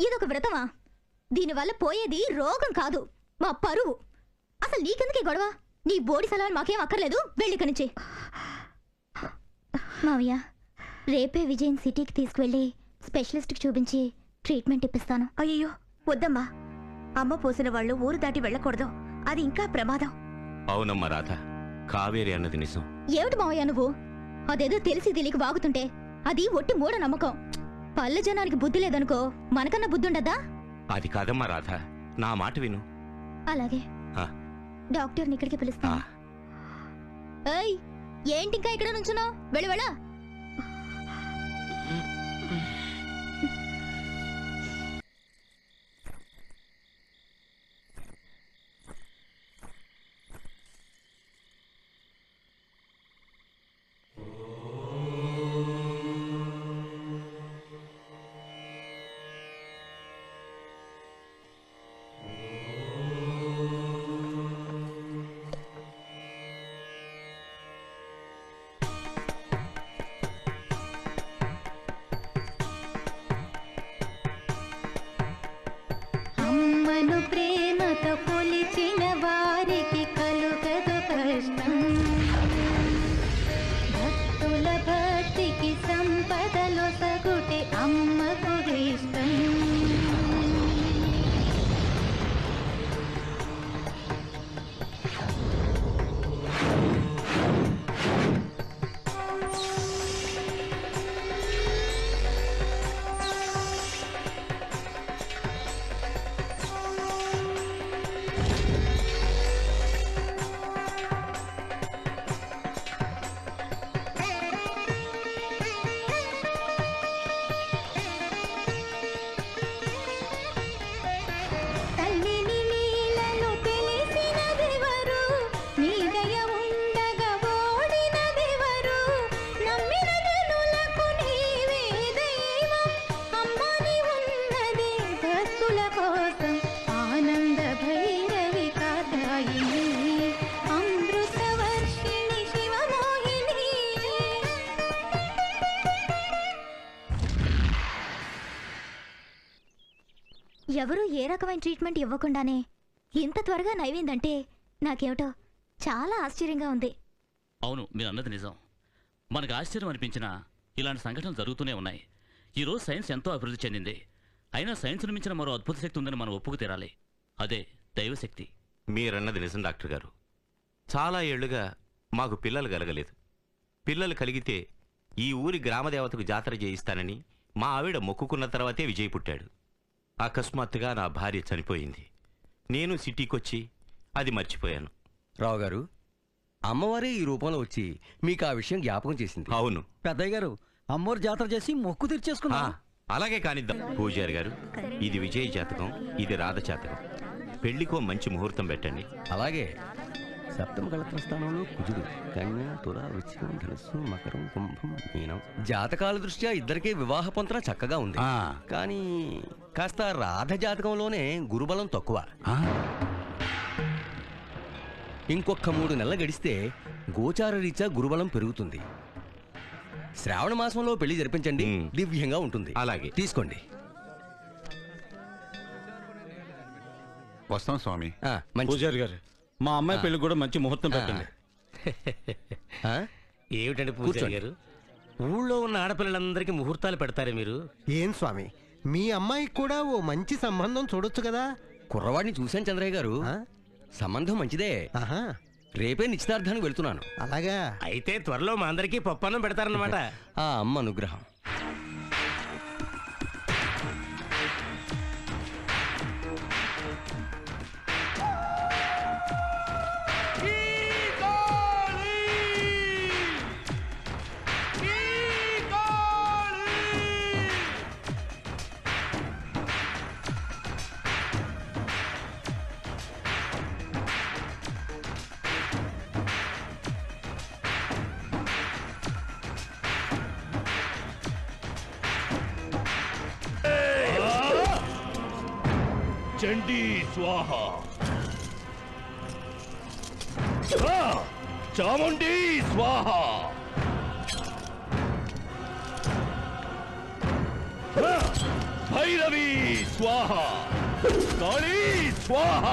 ఇదొక వ్రతమా? దీనివల్ల పోయేది రోగం కాదు, మా పరువు. అసలు నీకెందుకే గొడవ? నీ బోడి సలహాలు మాకేం అక్కర్లేదు, వెళ్ళిక నుంచి. మావయ్య, రేపే విజయన్ సిటీకి తీసుకువెళ్ళి స్పెషలిస్ట్కి చూపించి ట్రీట్మెంట్ ఇప్పిస్తాను. అయ్యో వద్దమ్మా, అమ్మ పోసిన వాళ్ళు ఊరు దాటి వెళ్ళకూడదు, అది ఇంకా ప్రమాదం. అవునమ్మా రాధ, కావేరి అన్నది నిజం. ఏమిటి మావయ్య నువ్వు? అదేదో తెలిసి తెలియక వాగుతుంటే అది ఒట్టి మూఢ నమ్మకం. పల్లె జనానికి బుద్ధి లేదనుకో, మనకన్నా బుద్ధి ఉండదా? అది కాదమ్మా రాధ, నా మాట విను. అలాగే డాక్టర్ని ఇక్కడికి పిలుస్తా. ఏయ్, ఏంటి ఇంకా ఇక్కడ నుంచున్నావు? వెళ్ళి వెళ్ళ. ప్రేమతో కొలిచిన వారికి కలుగదు కష్టం. భక్తుల భక్తికి సంపదలో సగుటే అమ్మకు ఇష్టం. ఎవరూ ఏ రకమైన ట్రీట్మెంట్ ఇవ్వకుండానే ఇంత త్వరగా నయమైందంటే నాకేమిటో చాలా ఆశ్చర్యంగా ఉంది. అవును, మీరు అన్నది నిజం. మనకు ఆశ్చర్యం అనిపించినా ఇలాంటి సంఘటనలు జరుగుతూనే ఉన్నాయి. ఈరోజు సైన్స్ ఎంతో అభివృద్ధి చెందింది. అయినా సైన్స్ను మించిన మరో అద్భుత శక్తి ఉందని మనం ఒప్పుకు తీరాలి. అదే దైవశక్తి. మీరన్నది నిజం డాక్టర్ గారు. చాలా ఏళ్లుగా మాకు పిల్లలు కలగలేదు. పిల్లలు కలిగితే ఈ ఊరి గ్రామదేవతకు జాతర చేయిస్తానని మా ఆవిడ మొక్కుకున్న తర్వాతే విజయ్ పుట్టాడు. అకస్మాత్తుగా నా భార్య చనిపోయింది. నేను సిటీకొచ్చి అది మర్చిపోయాను. రావు గారు, అమ్మవారే ఈ రూపంలో వచ్చి మీకు ఆ విషయం జ్ఞాపకం చేసింది. అవును పెద్దయ్య గారు, అమ్మవారు జాతర చేసి మొక్కు తీర్చేసుకున్నా. అలాగే కానిద్దాం. పూజారి గారు, ఇది విజయ్ జాతకం, ఇది రాధ జాతకం. పెళ్లికో మంచి ముహూర్తం పెట్టండి. అలాగే. సప్తమ కళత్ర స్థానంలో కుజుడు, కన్య, తుల, వృశ్చికం, ధనుస్సు, మకరం, కుంభం, మీనం. జాతకాల దృష్ట్యా ఇద్దరికీ వివాహ పొంతన చక్కగా ఉంది. కానీ కాస్త రాధ జాతకంలోనే గురుబలం తక్కువ. ఇంకొక 3 నెలలు గడిస్తే గోచార రీత్యా గురుబలం పెరుగుతుంది. శ్రావణ మాసంలో పెళ్లి జరిపించండి, దివ్యంగా ఉంటుంది. అలాగే తీసుకోండి. వస్తాం స్వామి. పూజారి గారు, మా అమ్మాయి పెళ్లి కూడా మంచి ముహూర్తం పెట్టండి. ఏమిటండి పూజారి గారు, ఊళ్ళో ఉన్న ఆడపిల్లలందరికీ ముహూర్తాలు పెడతారే మీరు? ఏం స్వామి, మీ అమ్మాయికి కూడా ఓ మంచి సంబంధం చూడొచ్చు కదా. కుర్రవాడిని చూశాను చంద్రయ్య గారు, సంబంధం మంచిదే. రేపే నిశ్చితార్థానికి వెళ్తున్నాను. అలాగా? అయితే త్వరలో మా అందరికీ పప్పన్నం పెడతారన్నమాట. ఆ అమ్మ అనుగ్రహం. चंडी स्वाहा, चामुंडी स्वाहा, भैरवी భైరవీ స్వాహ కాళీ స్వాహ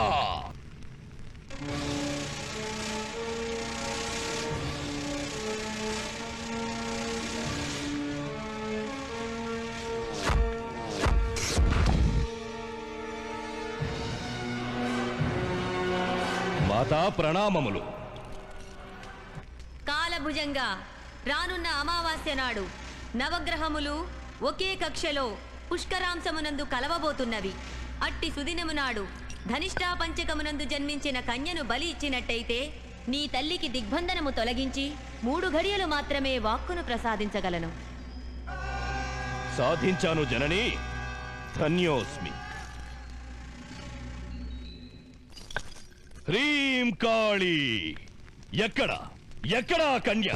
మాతా ప్రణామములు. కాలభుజంగా రానున్న అమావాస్య నాడు నవగ్రహములు ఒకే కక్షలో పుష్కరాంశమునందు కలవబోతున్నవి. అట్టి సుదినము నాడు ధనిష్టా పంచకమునందు జన్మించిన కన్యను బలి ఇచ్చినట్టయితే నీ తల్లికి దిగ్బంధనము తొలగించి 3 ఘడియలు మాత్రమే వాక్కును ప్రసాదించగలను. సాధించాను జనని, ధన్యోస్మి. హ్రీం కాళీ, ఎక్కడా కన్య?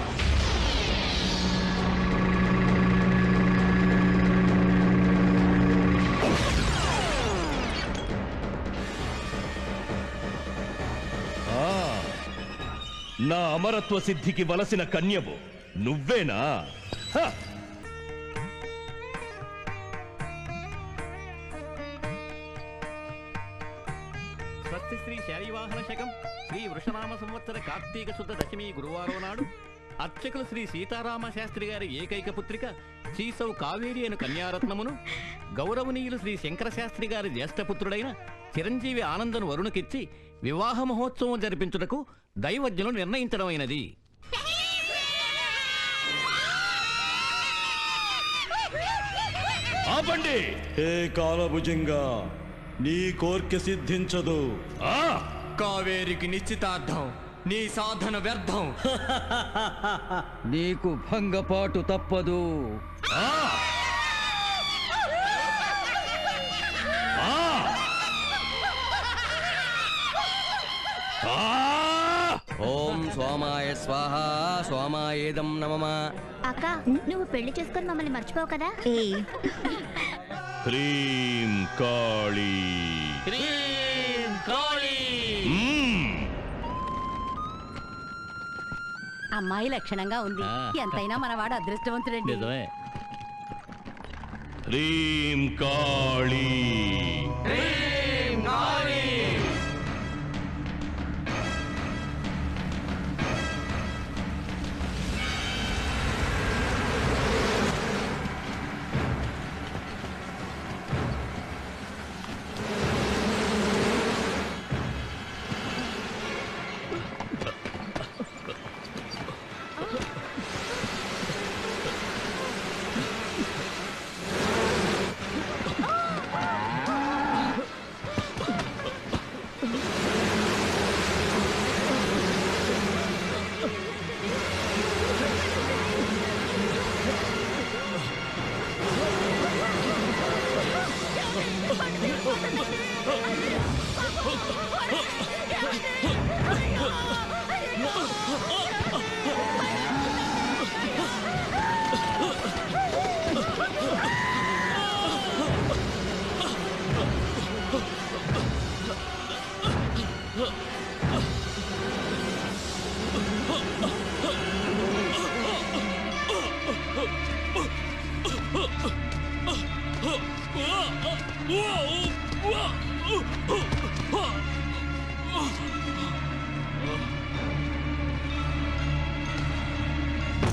నా అమరత్వ సిద్ధికి వలసిన కన్యవు నువ్వేనా? స్వస్తి శ్రీ శారీవాహన శకం శ్రీ వృషనామ సంవత్సర కార్తీక శుద్ధ దశమి గురువారం నాడు అర్చకులు శ్రీ సీతారామ శాస్త్రి గారి ఏకైక పుత్రిక శ్రీసౌ కావేరి అను కన్యారత్నమును గౌరవనీయులు శ్రీ శంకర శాస్త్రి గారి జ్యేష్ఠపుత్రుడైన చిరంజీవి ఆనందను వరుణకిచ్చి వివాహ మహోత్సవం జరిపించుటకు దైవజ్ఞులు నిర్ణయించడమైనది. ఆపండి! హే కాలభుజంగా, నీ కోర్కె సిద్ధించదు. కావేరికి నిశ్చితార్థం, నీ సాధన వ్యర్థం. నీకు భంగపాటు తప్పదు. ఓం సోమాయ స్వాహ సోమాయేదం నమః. అక్క, నువ్వు పెళ్లి చేసుకొని మమ్మల్ని మర్చిపోవు కదా? హ్రీం కాళీ. అమ్మాయి లక్షణంగా ఉంది. ఎంతైనా మనవాడు అదృష్టవంతుడండి. హ్రీం కాళీ.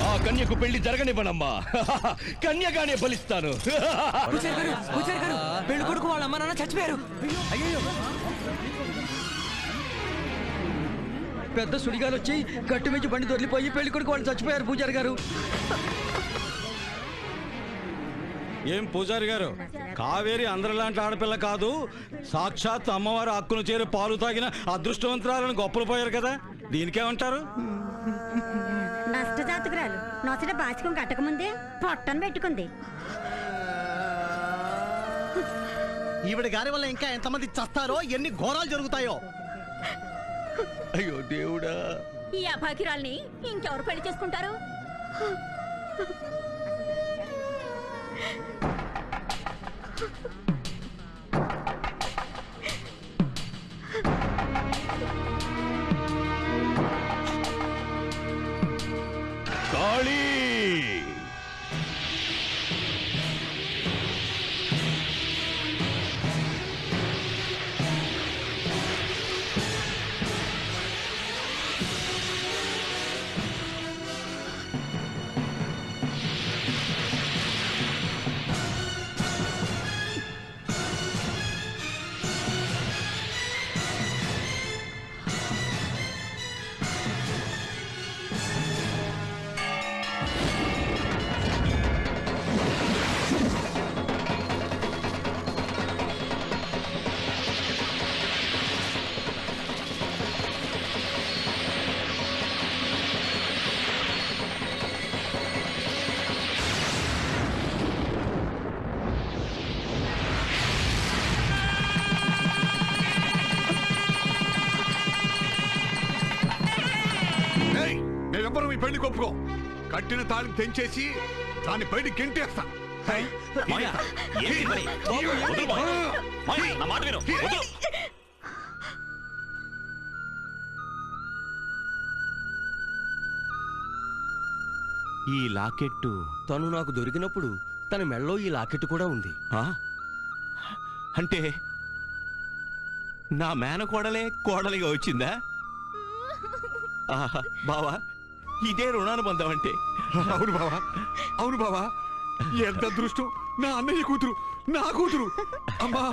ఆ కన్యకు పెళ్లి జరగనివ్వనమ్మా. కన్యగానే బలిస్తాను. పెళ్లి కొడుకు వాళ్ళ అమ్మ నాన్న చచ్చిపోయారు. అయ్యో, పెద్ద సుడిగాలు వచ్చి గట్టు మించి బండి దొరికిపోయి పెళ్లి కొడుకు వాళ్ళు చచ్చిపోయారు పూజారి గారు. ఏం పూజారి గారు, కావేరి అందరిలాంటి ఆడపిల్ల కాదు, సాక్షాత్ అమ్మవారు హక్కును చేరి పాలు తాగిన అదృష్టవంతురాలను గొప్పలు పోయారు కదా, దీనికేమంటారు? నష్టజాతకురాలు నొసట బాచికం కట్టకముందే పొట్టను పెట్టుకుంది. ఈవిడ గారి వల్ల ఇంకా ఎంతమంది చస్తారో, ఎన్ని ఘోరాలు జరుగుతాయో. అయ్యో దేవుడా, ఈ అభాగ్యురాల్ని ఇంకెవరు పెళ్లి చేసుకుంటారు? కాళీ. పెళ్లి కొప్పుకో. కట్టిన తాళి తెంచేసి దాన్ని బయట గెంటేస్తా. ఈ లాకెట్టు తను నాకు దొరికినప్పుడు తన మెళ్ళలో ఈ లాకెట్ కూడా ఉంది. అంటే నా మేనకోడలే కోడలిగా వచ్చిందా? ఆహా, బావా ఇదే రుణానుబంధం అంటే. అవును బావా, అవును బావా. ఎంత అదృష్టం. నా అన్నయ్య కూతురు, నా కూతురు. అమ్మా